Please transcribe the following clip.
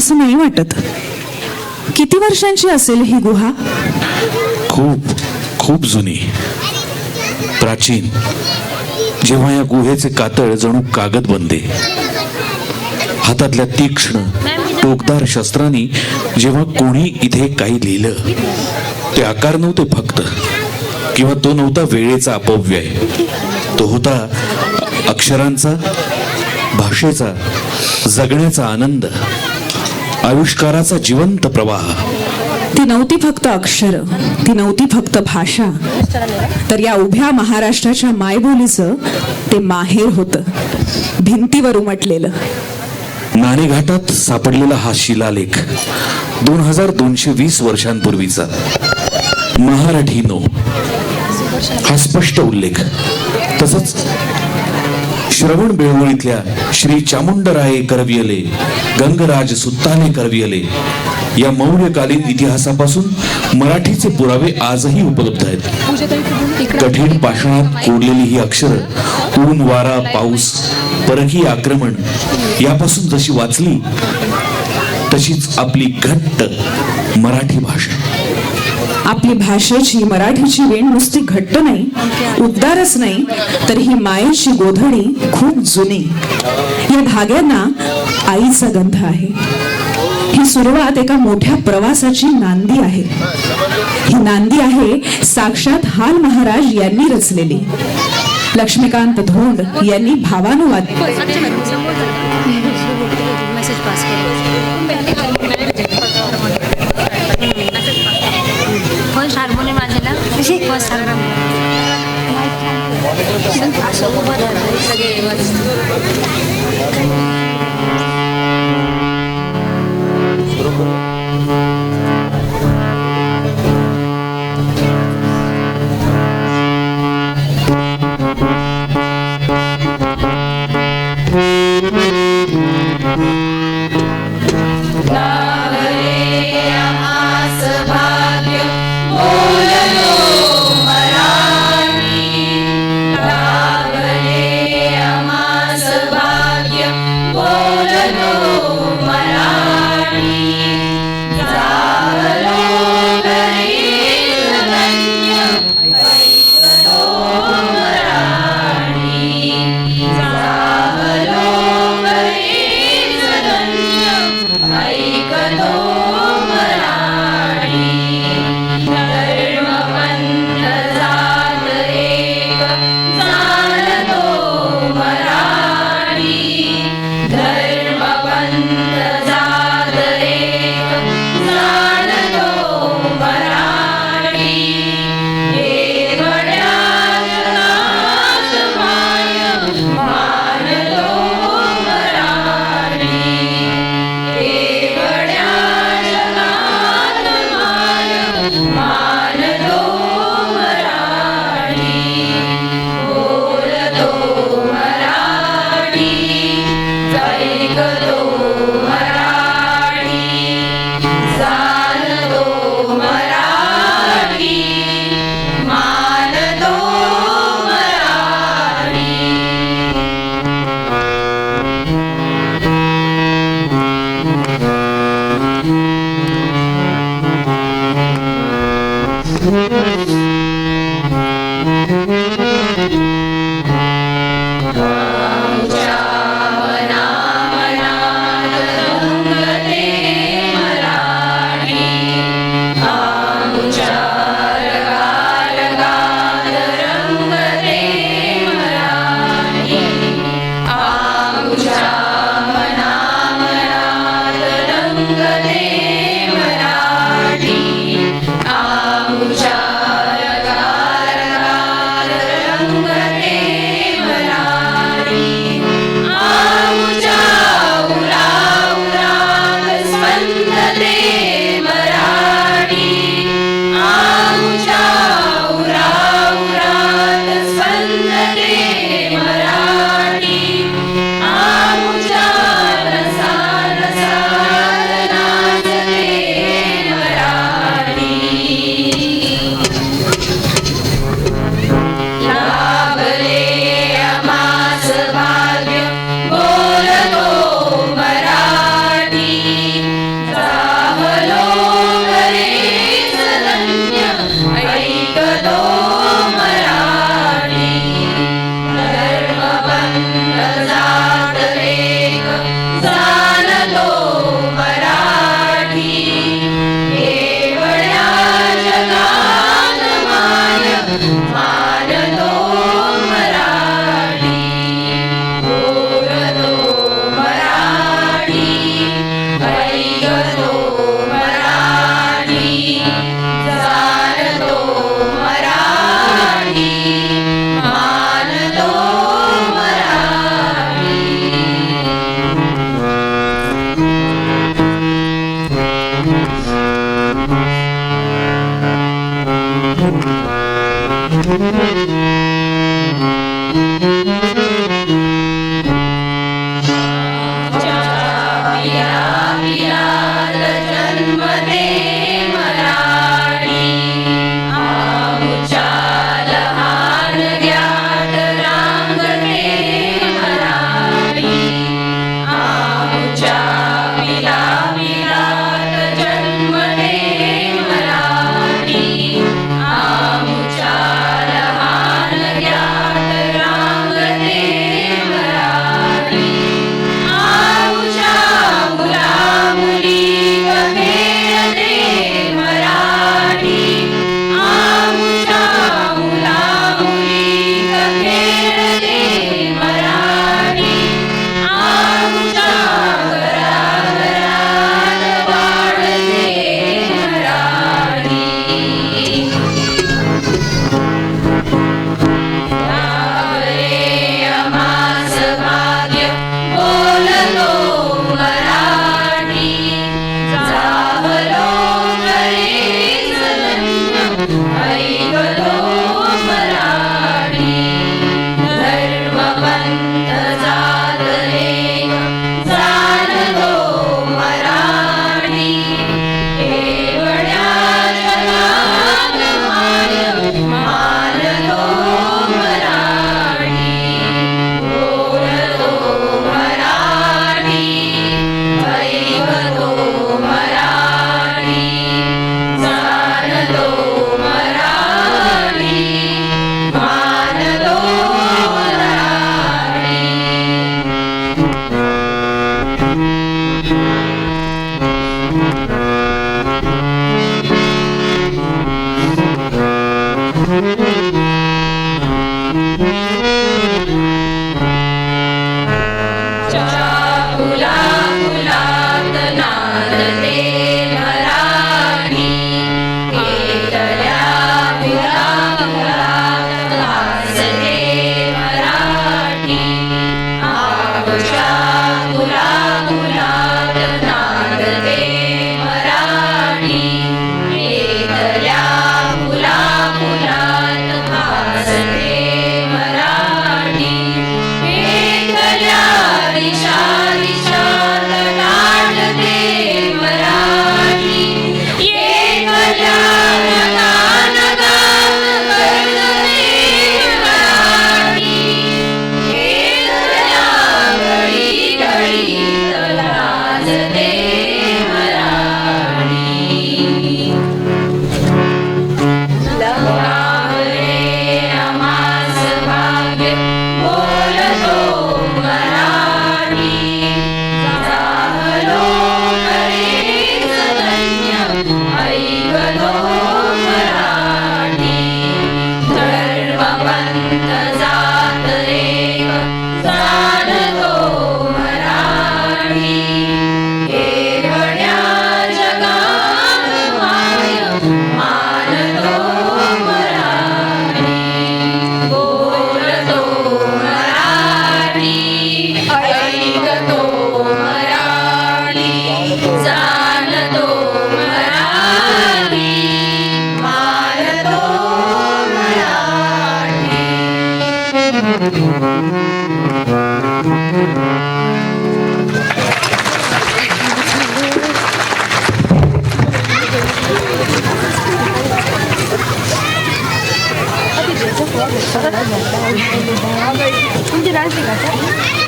असं नाही वाटत. किती वर्षांची असेल ही गुहा? खूप खूप जुनी, प्राचीन. जेव्हा या गुहेचे कातळ जणू कागद बनते, हातातल्या तीक्ष्ण टोकदार शस्त्रांनी जेव्हा कोणी इथे काही लिहिलं, ते आकार नव्हते फक्त, किंवा तो नव्हता वेळेचा अपव्यय. तो होता अक्षरांचा, भाषेचा, जगण्याचा आनंद, आविष्काराचा जिवंत प्रवाह. ती नव्हती फक्त अक्षर, ती नव्हती फक्त भाषा, तर या उभ्या महाराष्ट्राच्या मायबोलीचं ते माहेर होतं, भिंतीवर उमटलेलं. नाणेघाटात सापडलेला हा शिलालेख 2220 वर्षांपूर्वीचा. महाराठीनो हा स्पष्ट उल्लेख. तसंच श्रवण बेळवळीतल्या श्री चामुंडराये करवियले, गंगराज सुत्ताने करवियले या मौर्यकालीन इतिहासापासून मराठीचे पुरावे आजही उपलब्ध आहेत. कठीण पाषाणात कोरलेली ही अक्षरं ऊन, वारा, पाऊस, परकीय आक्रमण यापासून जशी वाचली, तशीच आपली घट्ट मराठी भाषा. आपली भाषेची, मराठीची वेण नुसती घट्ट नाही, उबदारच नाही, तर ही मायेची गोधडी खूप जुनी. या धाग्यांना आईचा गंध आहे. ही सुरुवात एका मोठ्या प्रवासाची नांदी आहे. ही नांदी आहे साक्षात हाल महाराज यांनी रचलेली. लक्ष्मीकांत धोंड यांनी भावानुवाद हार्मोनियम वाजला रंगते मराठी आमुच्या 언제 날씨 가자?